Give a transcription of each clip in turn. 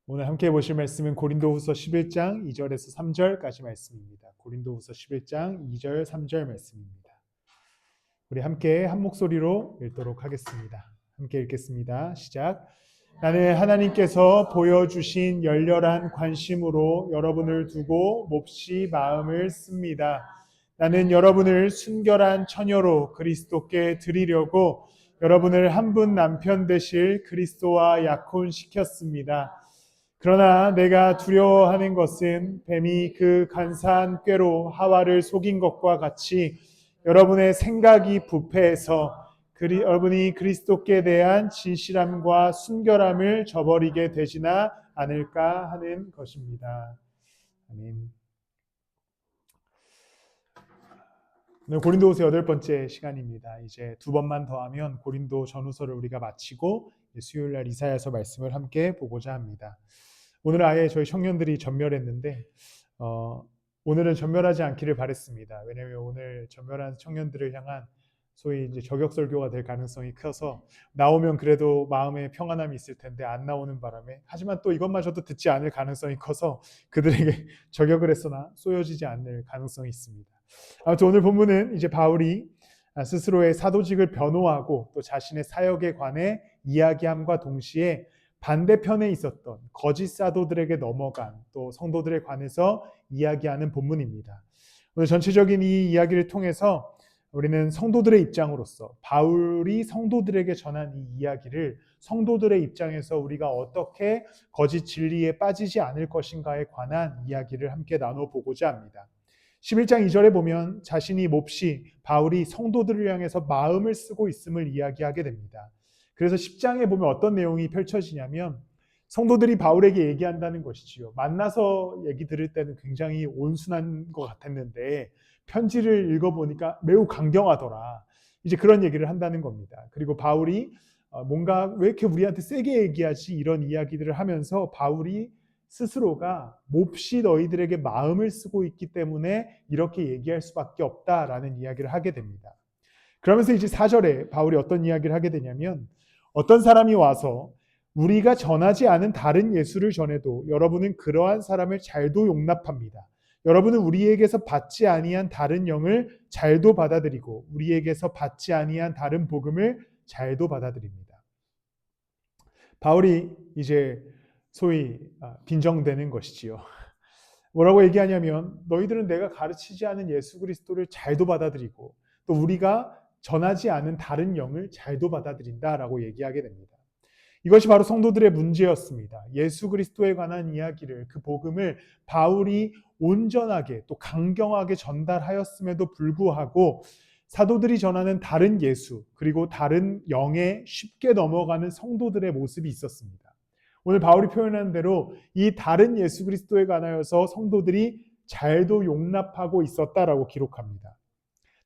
오늘 함께 보실 말씀은 고린도후서 11장 2절에서 3절까지 말씀입니다. 고린도후서 11장 2절 3절 말씀입니다. 우리 함께 한 목소리로 읽도록 하겠습니다. 함께 읽겠습니다. 시작. 나는 하나님께서 보여주신 열렬한 관심으로 여러분을 두고 몹시 마음을 씁니다. 나는 여러분을 순결한 처녀로 그리스도께 드리려고 여러분을 한 분 남편 되실 그리스도와 약혼시켰습니다. 그러나 내가 두려워하는 것은 뱀이 그 간사한 꾀로 하와를 속인 것과 같이 여러분의 생각이 부패해서 여러분이 그리스도께 대한 진실함과 순결함을 저버리게 되지나 않을까 하는 것입니다. 아멘. 오늘 고린도후서 8번째 시간입니다. 이제 두 번만 더 하면 고린도 전후서를 우리가 마치고 수요일 날 이사야서 말씀을 함께 보고자 합니다. 오늘 아예 저희 청년들이 전멸했는데 오늘은 전멸하지 않기를 바랬습니다. 왜냐하면 오늘 전멸한 청년들을 향한 소위 이제 저격 설교가 될 가능성이 커서 나오면 그래도 마음에 평안함이 있을 텐데 안 나오는 바람에, 하지만 또 이것마저도 듣지 않을 가능성이 커서 그들에게 저격을 했으나 쏘여지지 않을 가능성이 있습니다. 아무튼 오늘 본문은 이제 바울이 스스로의 사도직을 변호하고 또 자신의 사역에 관해 이야기함과 동시에 반대편에 있었던 거짓 사도들에게 넘어간 또 성도들에 관해서 이야기하는 본문입니다. 오늘 전체적인 이 이야기를 통해서 우리는 성도들의 입장으로서 바울이 성도들에게 전한 이 이야기를 성도들의 입장에서 우리가 어떻게 거짓 진리에 빠지지 않을 것인가에 관한 이야기를 함께 나눠보고자 합니다. 11장 2절에 보면 자신이 몹시 바울이 성도들을 향해서 마음을 쓰고 있음을 이야기하게 됩니다. 그래서 10장에 보면 어떤 내용이 펼쳐지냐면 성도들이 바울에게 얘기한다는 것이지요. 만나서 얘기 들을 때는 굉장히 온순한 것 같았는데 편지를 읽어보니까 매우 강경하더라. 이제 그런 얘기를 한다는 겁니다. 그리고 바울이 뭔가 왜 이렇게 우리한테 세게 얘기하지, 이런 이야기들을 하면서 바울이 스스로가 몹시 너희들에게 마음을 쓰고 있기 때문에 이렇게 얘기할 수밖에 없다라는 이야기를 하게 됩니다. 그러면서 이제 4절에 바울이 어떤 이야기를 하게 되냐면, 어떤 사람이 와서 우리가 전하지 않은 다른 예수를 전해도 여러분은 그러한 사람을 잘도 용납합니다. 여러분은 우리에게서 받지 아니한 다른 영을 잘도 받아들이고 우리에게서 받지 아니한 다른 복음을 잘도 받아들입니다. 바울이 이제 소위 빈정대는 것이지요. 뭐라고 얘기하냐면, 너희들은 내가 가르치지 않은 예수 그리스도를 잘도 받아들이고 또 우리가 전하지 않은 다른 영을 잘도 받아들인다라고 얘기하게 됩니다. 이것이 바로 성도들의 문제였습니다. 예수 그리스도에 관한 이야기를, 그 복음을 바울이 온전하게 또 강경하게 전달하였음에도 불구하고 사도들이 전하는 다른 예수 그리고 다른 영에 쉽게 넘어가는 성도들의 모습이 있었습니다. 오늘 바울이 표현한 대로 이 다른 예수 그리스도에 관하여서 성도들이 잘도 용납하고 있었다라고 기록합니다.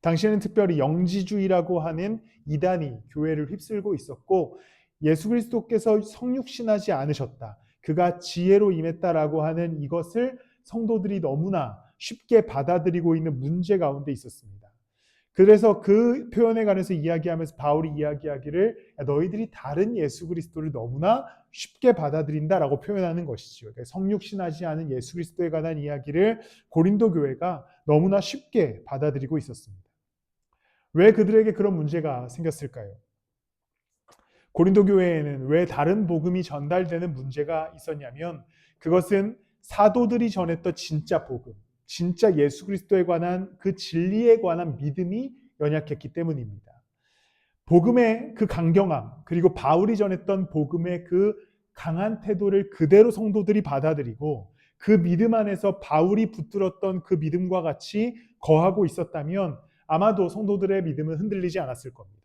당시에는 특별히 영지주의라고 하는 이단이 교회를 휩쓸고 있었고, 예수 그리스도께서 성육신하지 않으셨다, 그가 지혜로 임했다라고 하는 이것을 성도들이 너무나 쉽게 받아들이고 있는 문제 가운데 있었습니다. 그래서 그 표현에 관해서 이야기하면서 바울이 이야기하기를 너희들이 다른 예수 그리스도를 너무나 쉽게 받아들인다라고 표현하는 것이죠. 성육신하지 않은 예수 그리스도에 관한 이야기를 고린도 교회가 너무나 쉽게 받아들이고 있었습니다. 왜 그들에게 그런 문제가 생겼을까요? 고린도 교회에는 왜 다른 복음이 전달되는 문제가 있었냐면, 그것은 사도들이 전했던 진짜 복음, 진짜 예수 그리스도에 관한 그 진리에 관한 믿음이 연약했기 때문입니다. 복음의 그 강경함, 그리고 바울이 전했던 복음의 그 강한 태도를 그대로 성도들이 받아들이고 그 믿음 안에서 바울이 붙들었던 그 믿음과 같이 거하고 있었다면 아마도 성도들의 믿음은 흔들리지 않았을 겁니다.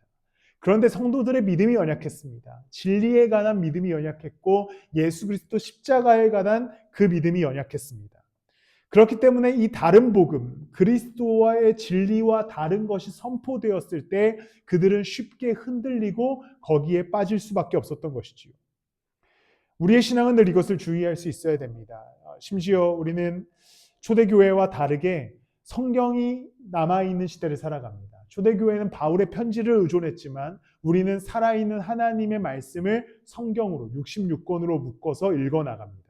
그런데 성도들의 믿음이 연약했습니다. 진리에 관한 믿음이 연약했고 예수 그리스도 십자가에 관한 그 믿음이 연약했습니다. 그렇기 때문에 이 다른 복음, 그리스도와의 진리와 다른 것이 선포되었을 때 그들은 쉽게 흔들리고 거기에 빠질 수밖에 없었던 것이지요. 우리의 신앙은 늘 이것을 주의할 수 있어야 됩니다. 심지어 우리는 초대교회와 다르게 성경이 남아있는 시대를 살아갑니다. 초대교회는 바울의 편지를 의존했지만 우리는 살아있는 하나님의 말씀을 성경으로 66권으로 묶어서 읽어나갑니다.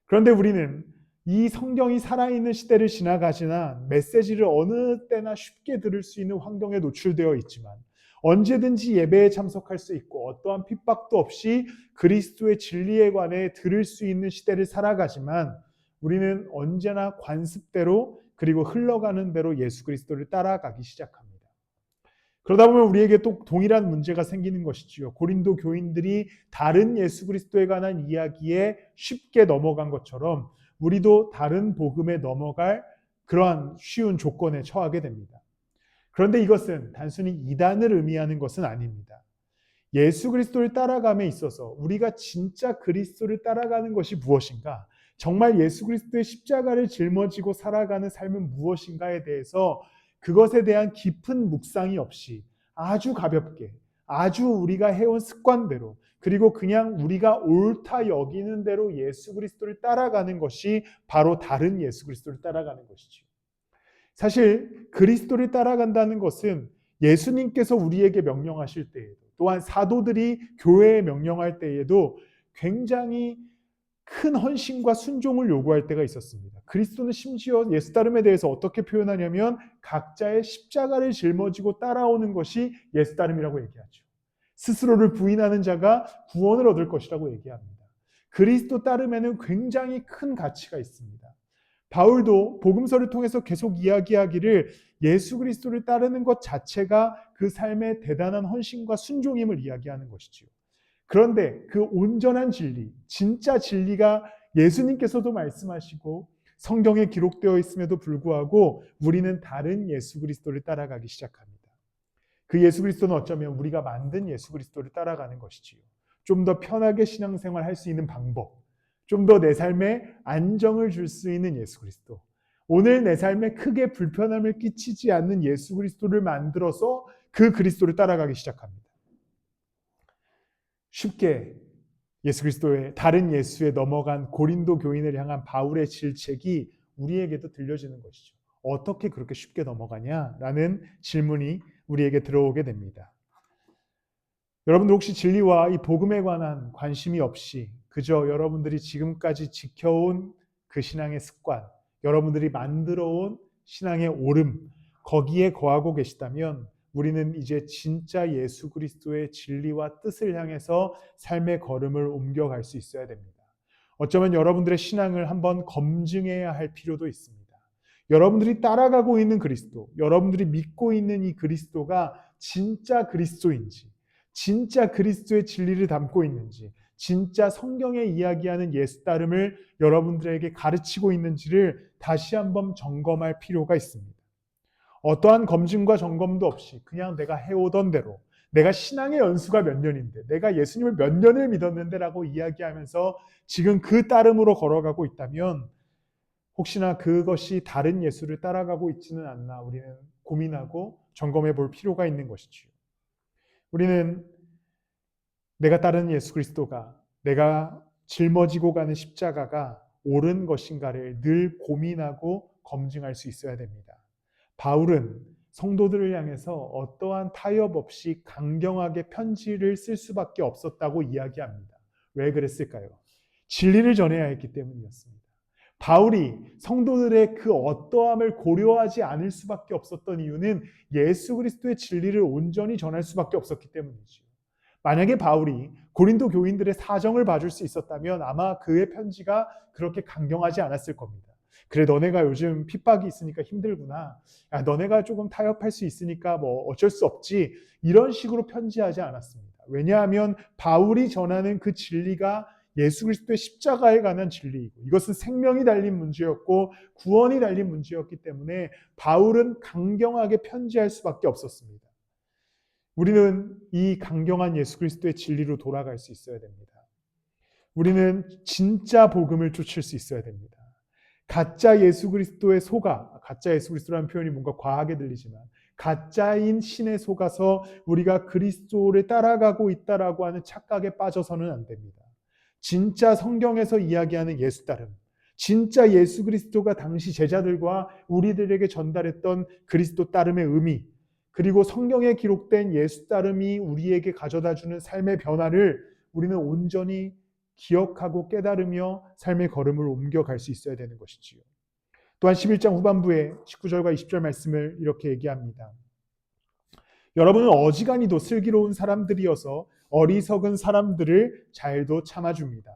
그런데 우리는 이 성경이 살아있는 시대를 지나가지나 메시지를 어느 때나 쉽게 들을 수 있는 환경에 노출되어 있지만 언제든지 예배에 참석할 수 있고 어떠한 핍박도 없이 그리스도의 진리에 관해 들을 수 있는 시대를 살아가지만 우리는 언제나 관습대로 그리고 흘러가는 대로 예수 그리스도를 따라가기 시작합니다. 그러다 보면 우리에게 또 동일한 문제가 생기는 것이지요. 고린도 교인들이 다른 예수 그리스도에 관한 이야기에 쉽게 넘어간 것처럼 우리도 다른 복음에 넘어갈 그러한 쉬운 조건에 처하게 됩니다. 그런데 이것은 단순히 이단을 의미하는 것은 아닙니다. 예수 그리스도를 따라감에 있어서 우리가 진짜 그리스도를 따라가는 것이 무엇인가? 정말 예수 그리스도의 십자가를 짊어지고 살아가는 삶은 무엇인가에 대해서 그것에 대한 깊은 묵상이 없이 아주 가볍게, 아주 우리가 해온 습관대로, 그리고 그냥 우리가 옳다 여기는 대로 예수 그리스도를 따라가는 것이 바로 다른 예수 그리스도를 따라가는 것이죠. 사실 그리스도를 따라간다는 것은 예수님께서 우리에게 명령하실 때에도, 또한 사도들이 교회에 명령할 때에도 굉장히 큰 헌신과 순종을 요구할 때가 있었습니다. 그리스도는 심지어 예수 따름에 대해서 어떻게 표현하냐면 각자의 십자가를 짊어지고 따라오는 것이 예수 따름이라고 얘기하죠. 스스로를 부인하는 자가 구원을 얻을 것이라고 얘기합니다. 그리스도 따름에는 굉장히 큰 가치가 있습니다. 바울도 복음서를 통해서 계속 이야기하기를 예수 그리스도를 따르는 것 자체가 그 삶의 대단한 헌신과 순종임을 이야기하는 것이지요. 그런데 그 온전한 진리, 진짜 진리가 예수님께서도 말씀하시고 성경에 기록되어 있음에도 불구하고 우리는 다른 예수 그리스도를 따라가기 시작합니다. 그 예수 그리스도는 어쩌면 우리가 만든 예수 그리스도를 따라가는 것이지요. 좀 더 편하게 신앙생활 할 수 있는 방법, 좀 더 내 삶에 안정을 줄 수 있는 예수 그리스도, 오늘 내 삶에 크게 불편함을 끼치지 않는 예수 그리스도를 만들어서 그 그리스도를 따라가기 시작합니다. 쉽게 예수 그리스도의 다른 예수에 넘어간 고린도 교인을 향한 바울의 질책이 우리에게도 들려지는 것이죠. 어떻게 그렇게 쉽게 넘어가냐라는 질문이 우리에게 들어오게 됩니다. 여러분들 혹시 진리와 이 복음에 관한 관심이 없이 그저 여러분들이 지금까지 지켜온 그 신앙의 습관, 여러분들이 만들어온 신앙의 옳음, 거기에 거하고 계시다면 우리는 이제 진짜 예수 그리스도의 진리와 뜻을 향해서 삶의 걸음을 옮겨갈 수 있어야 됩니다. 어쩌면 여러분들의 신앙을 한번 검증해야 할 필요도 있습니다. 여러분들이 따라가고 있는 그리스도, 여러분들이 믿고 있는 이 그리스도가 진짜 그리스도인지, 진짜 그리스도의 진리를 담고 있는지, 진짜 성경에 이야기하는 예수 따름을 여러분들에게 가르치고 있는지를 다시 한번 점검할 필요가 있습니다. 어떠한 검증과 점검도 없이 그냥 내가 해오던 대로, 내가 신앙의 연수가 몇 년인데, 내가 예수님을 몇 년을 믿었는데 라고 이야기하면서 지금 그 따름으로 걸어가고 있다면 혹시나 그것이 다른 예수를 따라가고 있지는 않나 우리는 고민하고 점검해 볼 필요가 있는 것이지요. 우리는 내가 따르는 예수 그리스도가, 내가 짊어지고 가는 십자가가 옳은 것인가를 늘 고민하고 검증할 수 있어야 됩니다. 바울은 성도들을 향해서 어떠한 타협 없이 강경하게 편지를 쓸 수밖에 없었다고 이야기합니다. 왜 그랬을까요? 진리를 전해야 했기 때문이었습니다. 바울이 성도들의 그 어떠함을 고려하지 않을 수밖에 없었던 이유는 예수 그리스도의 진리를 온전히 전할 수밖에 없었기 때문이죠. 만약에 바울이 고린도 교인들의 사정을 봐줄 수 있었다면 아마 그의 편지가 그렇게 강경하지 않았을 겁니다. 그래, 너네가 요즘 핍박이 있으니까 힘들구나. 야, 너네가 조금 타협할 수 있으니까 뭐 어쩔 수 없지. 이런 식으로 편지하지 않았습니다. 왜냐하면 바울이 전하는 그 진리가 예수 그리스도의 십자가에 관한 진리이고 이것은 생명이 달린 문제였고 구원이 달린 문제였기 때문에 바울은 강경하게 편지할 수밖에 없었습니다. 우리는 이 강경한 예수 그리스도의 진리로 돌아갈 수 있어야 됩니다. 우리는 진짜 복음을 쫓을 수 있어야 됩니다. 가짜 예수 그리스도의 속아, 가짜 예수 그리스도라는 표현이 뭔가 과하게 들리지만 가짜인 신에 속아서 우리가 그리스도를 따라가고 있다라고 하는 착각에 빠져서는 안 됩니다. 진짜 성경에서 이야기하는 예수 따름, 진짜 예수 그리스도가 당시 제자들과 우리들에게 전달했던 그리스도 따름의 의미, 그리고 성경에 기록된 예수 따름이 우리에게 가져다주는 삶의 변화를 우리는 온전히 기억하고 깨달으며 삶의 걸음을 옮겨갈 수 있어야 되는 것이지요. 또한 11장 후반부에 19절과 20절 말씀을 이렇게 얘기합니다. 여러분은 어지간히도 슬기로운 사람들이어서 어리석은 사람들을 잘도 참아줍니다.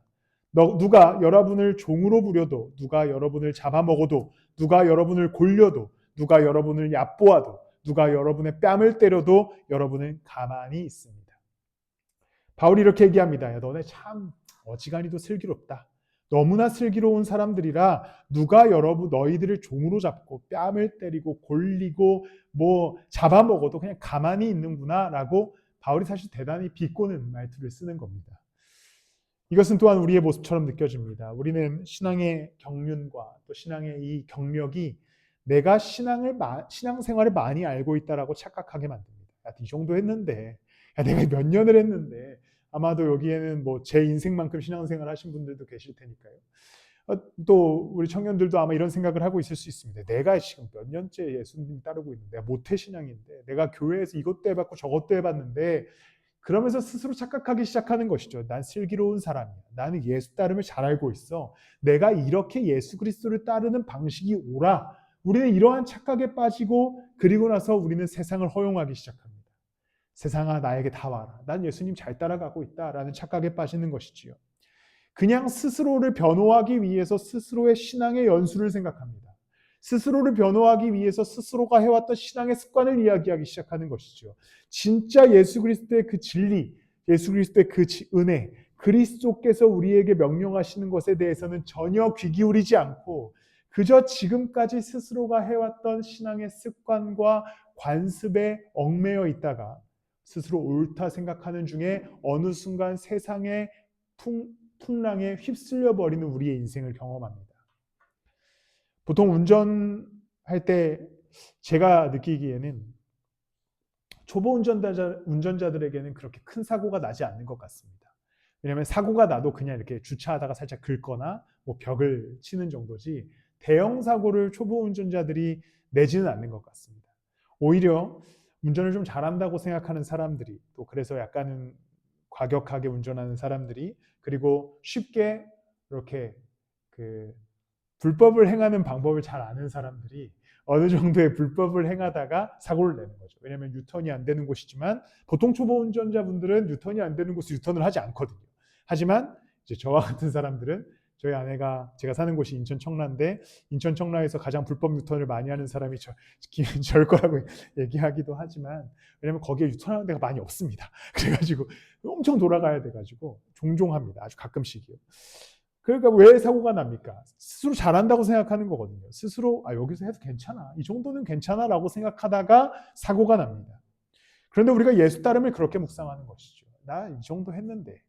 누가 여러분을 종으로 부려도, 누가 여러분을 잡아먹어도, 누가 여러분을 골려도, 누가 여러분을 얕보아도, 누가 여러분의 뺨을 때려도 여러분은 가만히 있습니다. 바울이 이렇게 얘기합니다. 야, 너네 참 어지간히도 슬기롭다. 너무나 슬기로운 사람들이라 누가 너희들을 종으로 잡고 뺨을 때리고 골리고 잡아먹어도 그냥 가만히 있는구나 라고 바울이 사실 대단히 비꼬는 말투를 쓰는 겁니다. 이것은 또한 우리의 모습처럼 느껴집니다. 우리는 신앙의 경륜과 또 신앙의 이 경력이 내가 신앙생활을 많이 알고 있다라고 착각하게 만듭니다. 야, 이 정도 했는데, 야, 내가 몇 년을 했는데, 아마도 여기에는 제 인생만큼 신앙생활 하신 분들도 계실 테니까요. 또 우리 청년들도 아마 이런 생각을 하고 있을 수 있습니다. 내가 지금 몇 년째 예수님 따르고 있는데, 내가 모태신앙인데, 내가 교회에서 이것도 해봤고 저것도 해봤는데, 그러면서 스스로 착각하기 시작하는 것이죠. 난 슬기로운 사람이야. 나는 예수 따름을 잘 알고 있어. 내가 이렇게 예수 그리스도를 따르는 방식이 옳아. 우리는 이러한 착각에 빠지고 그리고 나서 우리는 세상을 허용하기 시작합니다. 세상아 나에게 다 와라. 난 예수님 잘 따라가고 있다라는 착각에 빠지는 것이지요. 그냥 스스로를 변호하기 위해서 스스로의 신앙의 연수를 생각합니다. 스스로를 변호하기 위해서 스스로가 해왔던 신앙의 습관을 이야기하기 시작하는 것이죠. 진짜 예수 그리스도의 그 진리, 예수 그리스도의 그 은혜, 그리스도께서 우리에게 명령하시는 것에 대해서는 전혀 귀 기울이지 않고 그저 지금까지 스스로가 해왔던 신앙의 습관과 관습에 얽매여 있다가 스스로 옳다 생각하는 중에 어느 순간 세상의 풍랑에 휩쓸려 버리는 우리의 인생을 경험합니다. 보통 운전할 때 제가 느끼기에는 초보 운전자들에게는 그렇게 큰 사고가 나지 않는 것 같습니다. 왜냐하면 사고가 나도 그냥 이렇게 주차하다가 살짝 긁거나 벽을 치는 정도지 대형 사고를 초보 운전자들이 내지는 않는 것 같습니다. 오히려 운전을 좀 잘한다고 생각하는 사람들이 또 그래서 약간은 과격하게 운전하는 사람들이 그리고 쉽게 이렇게 불법을 행하는 방법을 잘 아는 사람들이 어느 정도의 불법을 행하다가 사고를 내는 거죠. 왜냐하면 유턴이 안 되는 곳이지만 보통 초보 운전자분들은 유턴이 안 되는 곳에 유턴을 하지 않거든요. 하지만 이제 저와 같은 사람들은 저희 아내가 제가 사는 곳이 인천 청라인데 인천 청라에서 가장 불법 유턴을 많이 하는 사람이 저일 거라고 얘기하기도 하지만 왜냐하면 거기에 유턴하는 데가 많이 없습니다. 그래가지고 엄청 돌아가야 돼가지고 종종 합니다. 아주 가끔씩이요. 그러니까 왜 사고가 납니까? 스스로 잘한다고 생각하는 거거든요. 스스로 여기서 해도 괜찮아. 이 정도는 괜찮아 라고 생각하다가 사고가 납니다. 그런데 우리가 예수 따름을 그렇게 묵상하는 것이죠. 나 이 정도 했는데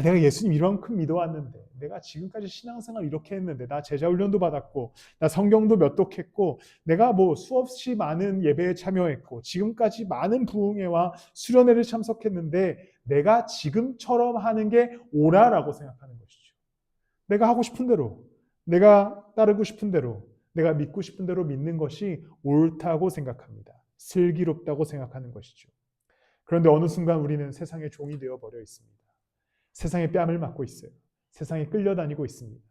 내가 예수님 이만큼 믿어왔는데 내가 지금까지 신앙생활 이렇게 했는데 나 제자훈련도 받았고 나 성경도 몇 독했고 내가 수없이 많은 예배에 참여했고 지금까지 많은 부흥회와 수련회를 참석했는데 내가 지금처럼 하는 게 옳아라고 생각하는 것이죠. 내가 하고 싶은 대로 내가 따르고 싶은 대로 내가 믿고 싶은 대로 믿는 것이 옳다고 생각합니다. 슬기롭다고 생각하는 것이죠. 그런데 어느 순간 우리는 세상의 종이 되어버려 있습니다. 세상에 뺨을 맞고 있어요. 세상에 끌려다니고 있습니다.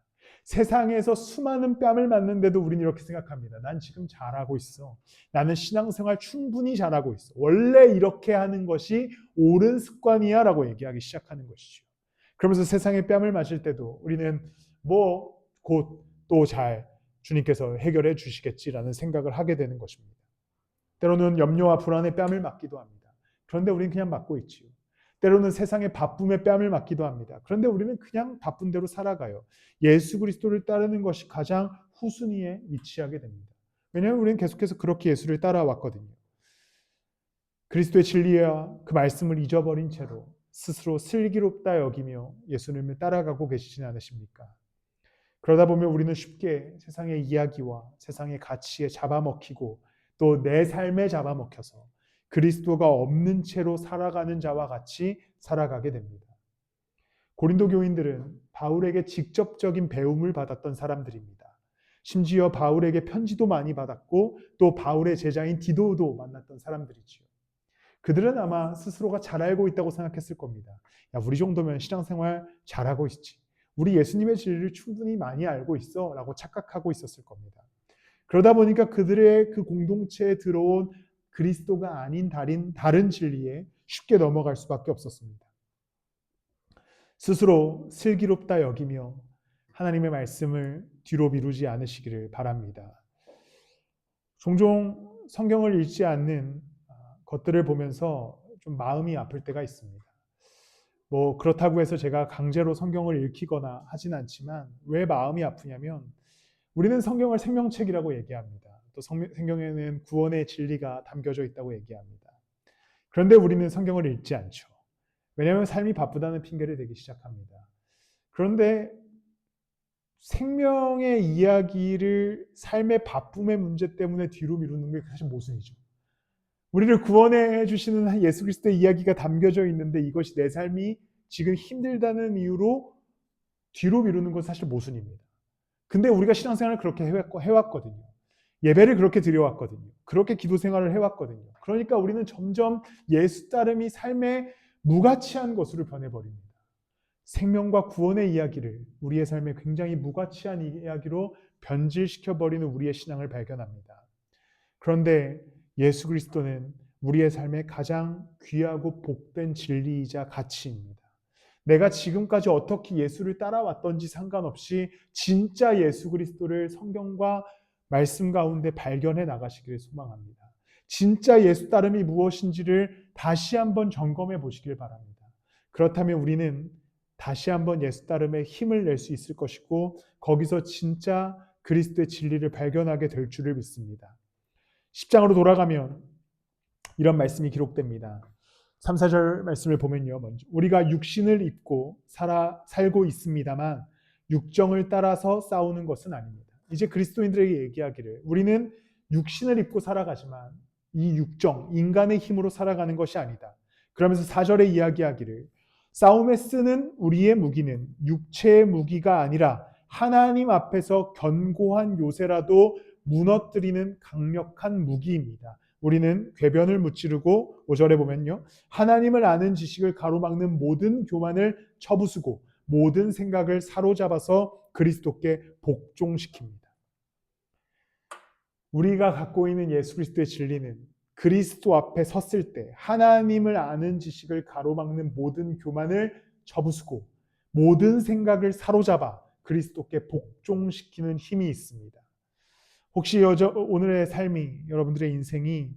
세상에서 수많은 뺨을 맞는데도 우리는 이렇게 생각합니다. 난 지금 잘하고 있어. 나는 신앙생활 충분히 잘하고 있어. 원래 이렇게 하는 것이 옳은 습관이야 라고 얘기하기 시작하는 것이죠. 그러면서 세상에 뺨을 맞을 때도 우리는 곧 또 잘 주님께서 해결해 주시겠지라는 생각을 하게 되는 것입니다. 때로는 염려와 불안에 뺨을 맞기도 합니다. 그런데 우리는 그냥 맞고 있지요. 때로는 세상의 바쁨에 뺨을 맞기도 합니다. 그런데 우리는 그냥 바쁜 대로 살아가요. 예수 그리스도를 따르는 것이 가장 후순위에 위치하게 됩니다. 왜냐하면 우리는 계속해서 그렇게 예수를 따라왔거든요. 그리스도의 진리와 그 말씀을 잊어버린 채로 스스로 슬기롭다 여기며 예수님을 따라가고 계시진 않으십니까? 그러다 보면 우리는 쉽게 세상의 이야기와 세상의 가치에 잡아먹히고 또 내 삶에 잡아먹혀서 그리스도가 없는 채로 살아가는 자와 같이 살아가게 됩니다. 고린도 교인들은 바울에게 직접적인 배움을 받았던 사람들입니다. 심지어 바울에게 편지도 많이 받았고 또 바울의 제자인 디도도 만났던 사람들이지요. 그들은 아마 스스로가 잘 알고 있다고 생각했을 겁니다. 야, 우리 정도면 신앙생활 잘하고 있지. 우리 예수님의 진리를 충분히 많이 알고 있어 라고 착각하고 있었을 겁니다. 그러다 보니까 그들의 그 공동체에 들어온 그리스도가 아닌 다른 진리에 쉽게 넘어갈 수밖에 없었습니다. 스스로 슬기롭다 여기며 하나님의 말씀을 뒤로 미루지 않으시기를 바랍니다. 종종 성경을 읽지 않는 것들을 보면서 좀 마음이 아플 때가 있습니다. 그렇다고 해서 제가 강제로 성경을 읽히거나 하진 않지만 왜 마음이 아프냐면 우리는 성경을 생명책이라고 얘기합니다. 또 성경에는 구원의 진리가 담겨져 있다고 얘기합니다. 그런데 우리는 성경을 읽지 않죠. 왜냐하면 삶이 바쁘다는 핑계를 대기 시작합니다. 그런데 생명의 이야기를 삶의 바쁨의 문제 때문에 뒤로 미루는 게 사실 모순이죠. 우리를 구원해 주시는 예수 그리스도의 이야기가 담겨져 있는데 이것이 내 삶이 지금 힘들다는 이유로 뒤로 미루는 건 사실 모순입니다. 근데 우리가 신앙생활을 그렇게 해왔거든요. 예배를 그렇게 드려왔거든요. 그렇게 기도 생활을 해왔거든요. 그러니까 우리는 점점 예수 따름이 삶의 무가치한 것으로 변해버립니다. 생명과 구원의 이야기를 우리의 삶에 굉장히 무가치한 이야기로 변질시켜버리는 우리의 신앙을 발견합니다. 그런데 예수 그리스도는 우리의 삶의 가장 귀하고 복된 진리이자 가치입니다. 내가 지금까지 어떻게 예수를 따라왔던지 상관없이 진짜 예수 그리스도를 성경과 말씀 가운데 발견해 나가시기를 소망합니다. 진짜 예수 따름이 무엇인지를 다시 한번 점검해 보시길 바랍니다. 그렇다면 우리는 다시 한번 예수 따름에 힘을 낼 수 있을 것이고 거기서 진짜 그리스도의 진리를 발견하게 될 줄을 믿습니다. 10장으로 돌아가면 이런 말씀이 기록됩니다. 3, 4절 말씀을 보면요. 먼저 우리가 육신을 입고 살고 있습니다만 육정을 따라서 싸우는 것은 아닙니다. 이제 그리스도인들에게 얘기하기를 우리는 육신을 입고 살아가지만 이 육정, 인간의 힘으로 살아가는 것이 아니다. 그러면서 4절에 이야기하기를 싸움에 쓰는 우리의 무기는 육체의 무기가 아니라 하나님 앞에서 견고한 요새라도 무너뜨리는 강력한 무기입니다. 우리는 궤변을 무찌르고 5절에 보면요. 하나님을 아는 지식을 가로막는 모든 교만을 쳐부수고 모든 생각을 사로잡아서 그리스도께 복종시킵니다. 우리가 갖고 있는 예수 그리스도의 진리는 그리스도 앞에 섰을 때 하나님을 아는 지식을 가로막는 모든 교만을 쳐부수고 모든 생각을 사로잡아 그리스도께 복종시키는 힘이 있습니다. 혹시 오늘의 삶이 여러분들의 인생이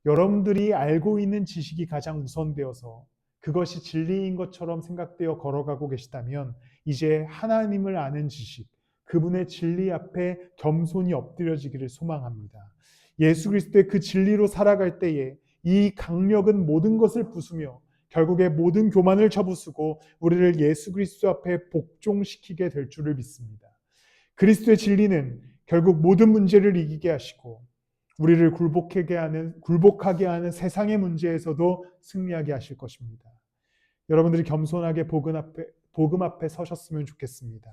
여러분들이 알고 있는 지식이 가장 우선되어서 그것이 진리인 것처럼 생각되어 걸어가고 계시다면 이제 하나님을 아는 지식, 그분의 진리 앞에 겸손히 엎드려지기를 소망합니다. 예수 그리스도의 그 진리로 살아갈 때에 이 강력은 모든 것을 부수며 결국에 모든 교만을 쳐부수고 우리를 예수 그리스도 앞에 복종시키게 될 줄을 믿습니다. 그리스도의 진리는 결국 모든 문제를 이기게 하시고 우리를 굴복하게 하는 세상의 문제에서도 승리하게 하실 것입니다. 여러분들이 겸손하게 복음 앞에 서셨으면 좋겠습니다.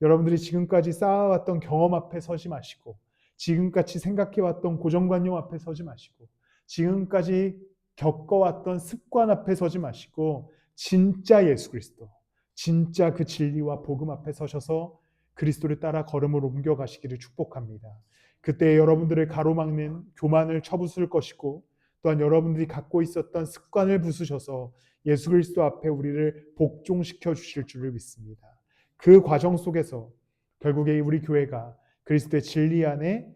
여러분들이 지금까지 쌓아왔던 경험 앞에 서지 마시고 지금까지 생각해왔던 고정관념 앞에 서지 마시고 지금까지 겪어왔던 습관 앞에 서지 마시고 진짜 예수 그리스도, 진짜 그 진리와 복음 앞에 서셔서 그리스도를 따라 걸음을 옮겨가시기를 축복합니다. 그때 여러분들을 가로막는 교만을 쳐부술 것이고 또한 여러분들이 갖고 있었던 습관을 부수셔서 예수 그리스도 앞에 우리를 복종시켜 주실 줄을 믿습니다. 그 과정 속에서 결국에 우리 교회가 그리스도의 진리 안에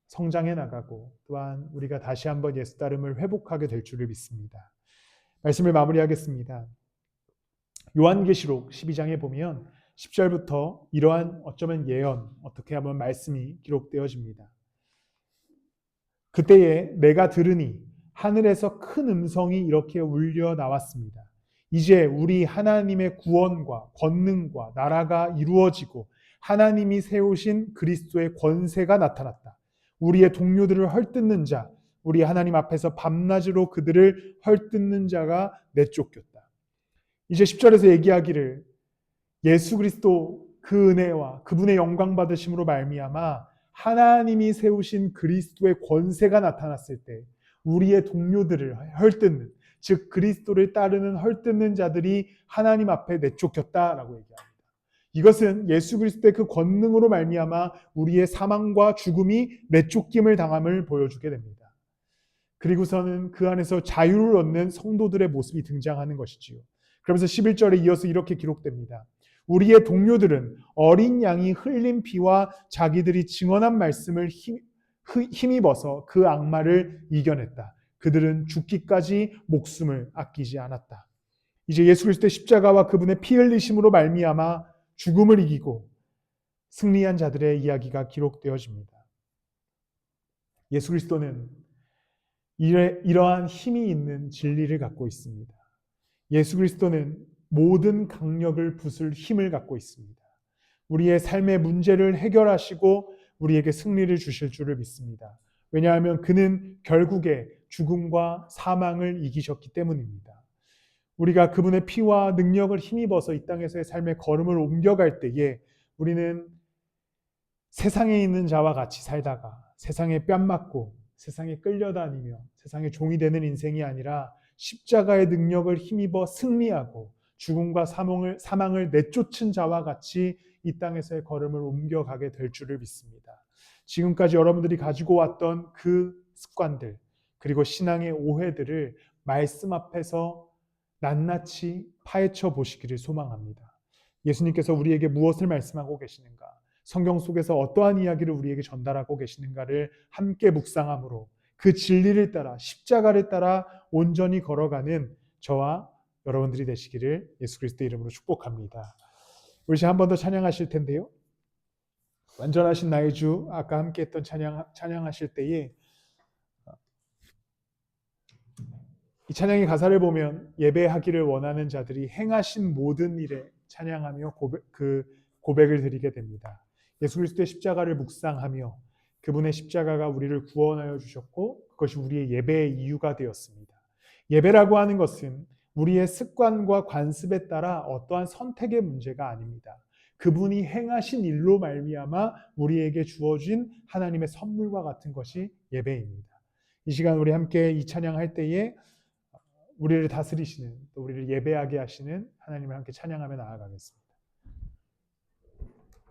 성장해 나가고 또한 우리가 다시 한번 예수 따름을 회복하게 될 줄을 믿습니다. 말씀을 마무리하겠습니다. 요한계시록 12장에 보면 10절부터 이러한 어쩌면 예언, 어떻게 하면 말씀이 기록되어집니다. 그때에 내가 들으니 하늘에서 큰 음성이 이렇게 울려 나왔습니다. 이제 우리 하나님의 구원과 권능과 나라가 이루어지고 하나님이 세우신 그리스도의 권세가 나타났다. 우리의 동료들을 헐뜯는 자, 우리 하나님 앞에서 밤낮으로 그들을 헐뜯는 자가 내쫓겼다. 이제 10절에서 얘기하기를 예수 그리스도 그 은혜와 그분의 영광 받으심으로 말미암아 하나님이 세우신 그리스도의 권세가 나타났을 때 우리의 동료들을 헐뜯는, 즉 그리스도를 따르는 헐뜯는 자들이 하나님 앞에 내쫓겼다라고 얘기합니다. 이것은 예수 그리스도의 그 권능으로 말미암아 우리의 사망과 죽음이 내쫓김을 당함을 보여주게 됩니다. 그리고서는 그 안에서 자유를 얻는 성도들의 모습이 등장하는 것이지요. 그러면서 11절에 이어서 이렇게 기록됩니다. 우리의 동료들은 어린 양이 흘린 피와 자기들이 증언한 말씀을 힘입어서 그 악마를 이겨냈다. 그들은 죽기까지 목숨을 아끼지 않았다. 이제 예수 그리스도의 십자가와 그분의 피 흘리심으로 말미암아 죽음을 이기고 승리한 자들의 이야기가 기록되어집니다. 예수 그리스도는 이러한 힘이 있는 진리를 갖고 있습니다. 예수 그리스도는 모든 강력을 부술 힘을 갖고 있습니다. 우리의 삶의 문제를 해결하시고 우리에게 승리를 주실 줄을 믿습니다. 왜냐하면 그는 결국에 죽음과 사망을 이기셨기 때문입니다. 우리가 그분의 피와 능력을 힘입어서 이 땅에서의 삶의 걸음을 옮겨갈 때에 우리는 세상에 있는 자와 같이 살다가 세상에 뺨 맞고 세상에 끌려다니며 세상의 종이 되는 인생이 아니라 십자가의 능력을 힘입어 승리하고 죽음과 사망을 내쫓은 자와 같이 이 땅에서의 걸음을 옮겨가게 될 줄을 믿습니다. 지금까지 여러분들이 가지고 왔던 그 습관들 그리고 신앙의 오해들을 말씀 앞에서 낱낱이 파헤쳐 보시기를 소망합니다. 예수님께서 우리에게 무엇을 말씀하고 계시는가? 성경 속에서 어떠한 이야기를 우리에게 전달하고 계시는가를 함께 묵상함으로 그 진리를 따라 십자가를 따라 온전히 걸어가는 저와 여러분들이 되시기를 예수 그리스도의 이름으로 축복합니다. 우리 이제 한 번 더 찬양하실 텐데요. 완전하신 나의 주 아까 함께 했던 찬양하실 때에 이 찬양의 가사를 보면 예배하기를 원하는 자들이 행하신 모든 일에 찬양하며 고백을 드리게 됩니다. 예수 그리스도의 십자가를 묵상하며 그분의 십자가가 우리를 구원하여 주셨고 그것이 우리의 예배의 이유가 되었습니다. 예배라고 하는 것은 우리의 습관과 관습에 따라 어떠한 선택의 문제가 아닙니다. 그분이 행하신 일로 말미암아 우리에게 주어진 하나님의 선물과 같은 것이 예배입니다. 이 시간 우리 함께 이 찬양할 때에 우리를 다스리시는 또 우리를 예배하게 하시는 하나님을 함께 찬양하며 나아가겠습니다.